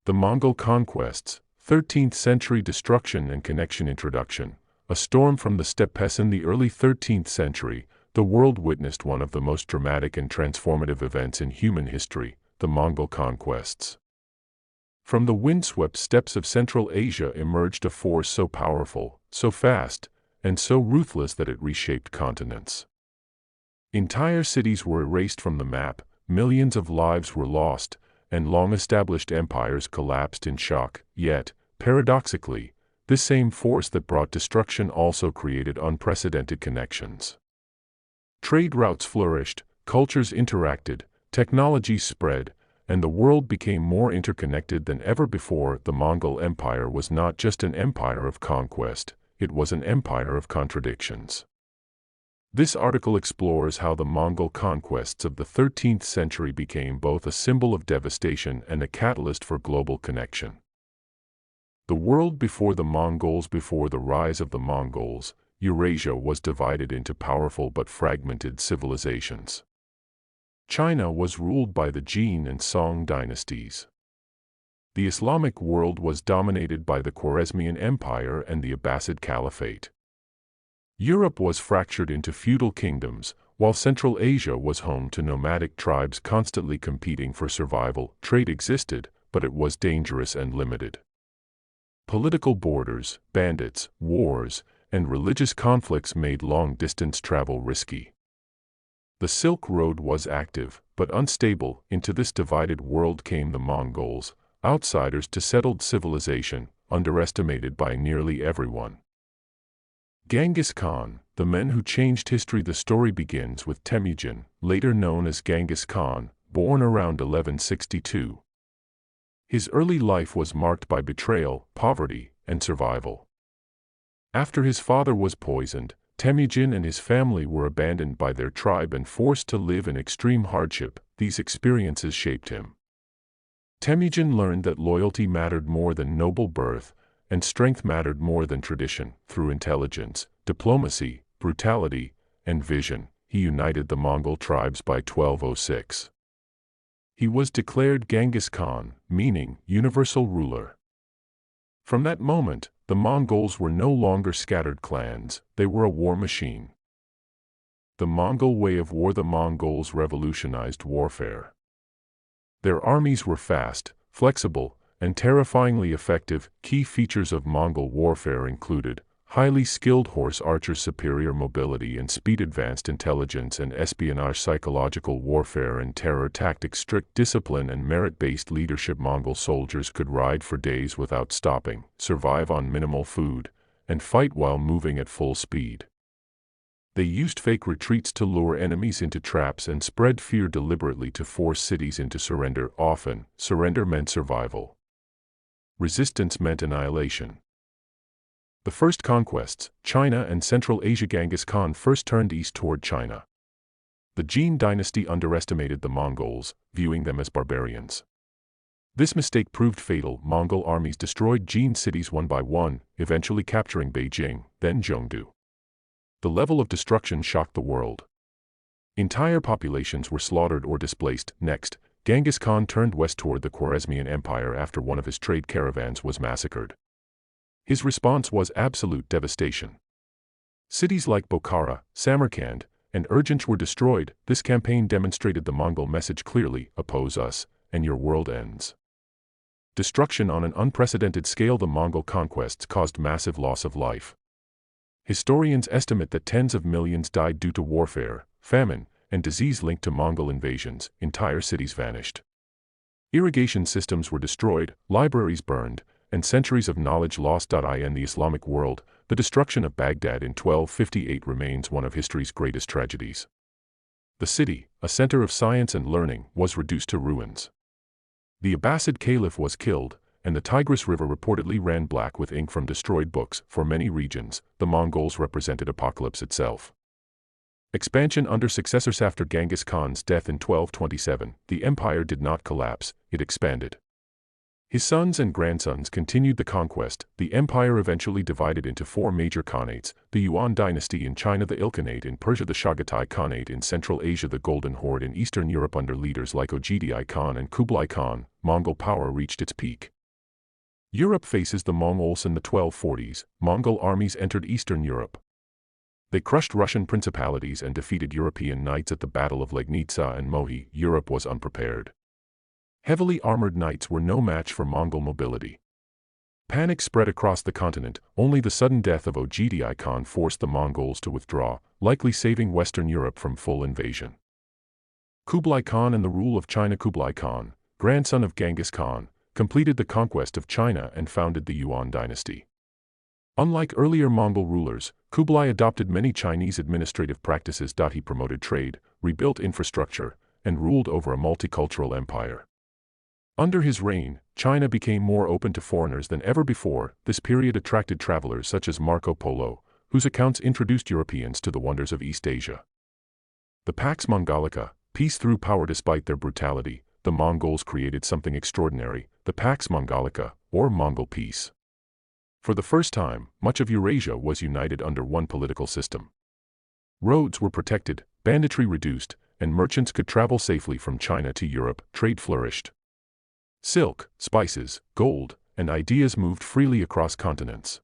The Mongol Conquests, 13th century destruction and connection. Introduction. A storm from the steppes. In the early 13th century, the world witnessed one of the most dramatic and transformative events in human history, the Mongol Conquests. From the windswept steppes of Central Asia emerged a force so powerful, so fast, and so ruthless that it reshaped continents. Entire cities were erased from the map, millions of lives were lost, and long-established empires collapsed in shock. Yet, paradoxically, this same force that brought destruction also created unprecedented connections. Trade routes flourished, cultures interacted, technology spread, and the world became more interconnected than ever before. The Mongol Empire was not just an empire of conquest, it was an empire of contradictions. This article explores how the Mongol conquests of the 13th century became both a symbol of devastation and a catalyst for global connection. The world before the Mongols. Before the rise of the Mongols, Eurasia was divided into powerful but fragmented civilizations. China was ruled by the Jin and Song dynasties. The Islamic world was dominated by the Khwarezmian Empire and the Abbasid Caliphate. Europe was fractured into feudal kingdoms, while Central Asia was home to nomadic tribes constantly competing for survival. Trade existed, but it was dangerous and limited. Political borders, bandits, wars, and religious conflicts made long-distance travel risky. The Silk Road was active, but unstable. Into this divided world came the Mongols, outsiders to settled civilization, underestimated by nearly everyone. Genghis Khan, the men who changed history. The story begins with Temujin, later known as Genghis Khan, born around 1162. His early life was marked by betrayal, poverty, and survival. After his father was poisoned, Temujin and his family were abandoned by their tribe and forced to live in extreme hardship. These experiences shaped him. Temujin learned that loyalty mattered more than noble birth, and strength mattered more than tradition. Through intelligence, diplomacy, brutality, and vision, he united the Mongol tribes by 1206. He was declared Genghis Khan, meaning universal ruler. From that moment, the Mongols were no longer scattered clans, they were a war machine. The Mongol way of war. The Mongols revolutionized warfare. Their armies were fast, flexible, and terrifyingly effective. Key features of Mongol warfare included highly skilled horse archers, superior mobility and speed, advanced intelligence and espionage, psychological warfare and terror tactics, strict discipline and merit-based leadership. Mongol soldiers could ride for days without stopping, survive on minimal food, and fight while moving at full speed. They used fake retreats to lure enemies into traps and spread fear deliberately to force cities into surrender. Often, surrender meant survival. Resistance meant annihilation. The first conquests, China and Central Asia. Genghis Khan first turned east toward China. The Jin dynasty underestimated the Mongols, viewing them as barbarians. This mistake proved fatal. Mongol armies destroyed Jin cities one by one, eventually capturing Beijing, then Zhengdu. The level of destruction shocked the world. Entire populations were slaughtered or displaced. Next, Genghis Khan turned west toward the Khwarezmian Empire after one of his trade caravans was massacred. His response was absolute devastation. Cities like Bokhara, Samarkand, and Urgench were destroyed. This campaign demonstrated the Mongol message clearly: oppose us, and your world ends. Destruction on an unprecedented scale. The Mongol conquests caused massive loss of life. Historians estimate that tens of millions died due to warfare, famine, and disease linked to Mongol invasions. Entire cities vanished. Irrigation systems were destroyed, libraries burned, and centuries of knowledge lost. In the Islamic world, the destruction of Baghdad in 1258 remains one of history's greatest tragedies. The city, a center of science and learning, was reduced to ruins. The Abbasid Caliph was killed, and the Tigris River reportedly ran black with ink from destroyed books. For many regions, the Mongols represented apocalypse itself. Expansion under successors. After Genghis Khan's death in 1227, the empire did not collapse, it expanded. His sons and grandsons continued the conquest. The empire eventually divided into four major khanates: the Yuan dynasty in China, the Ilkhanate in Persia, the Chagatai Khanate in Central Asia, the Golden Horde in Eastern Europe. Under leaders like Ogedai Khan and Kublai Khan, Mongol power reached its peak. Europe faces the Mongols in the 1240s. Mongol armies entered Eastern Europe. They crushed Russian principalities and defeated European knights at the Battle of Legnica and Mohi. Europe was unprepared. Heavily armored knights were no match for Mongol mobility. Panic spread across the continent. Only the sudden death of Ogedei Khan forced the Mongols to withdraw, likely saving Western Europe from full invasion. Kublai Khan and the rule of China. Kublai Khan, grandson of Genghis Khan, completed the conquest of China and founded the Yuan dynasty. Unlike earlier Mongol rulers, Kublai adopted many Chinese administrative practices. He promoted trade, rebuilt infrastructure, and ruled over a multicultural empire. Under his reign, China became more open to foreigners than ever before. This period attracted travelers such as Marco Polo, whose accounts introduced Europeans to the wonders of East Asia. The Pax Mongolica, peace through power. Despite their brutality, the Mongols created something extraordinary, the Pax Mongolica, or Mongol peace. For the first time, much of Eurasia was united under one political system. Roads were protected, banditry reduced, and merchants could travel safely from China to Europe. Trade flourished. Silk, spices, gold, and ideas moved freely across continents.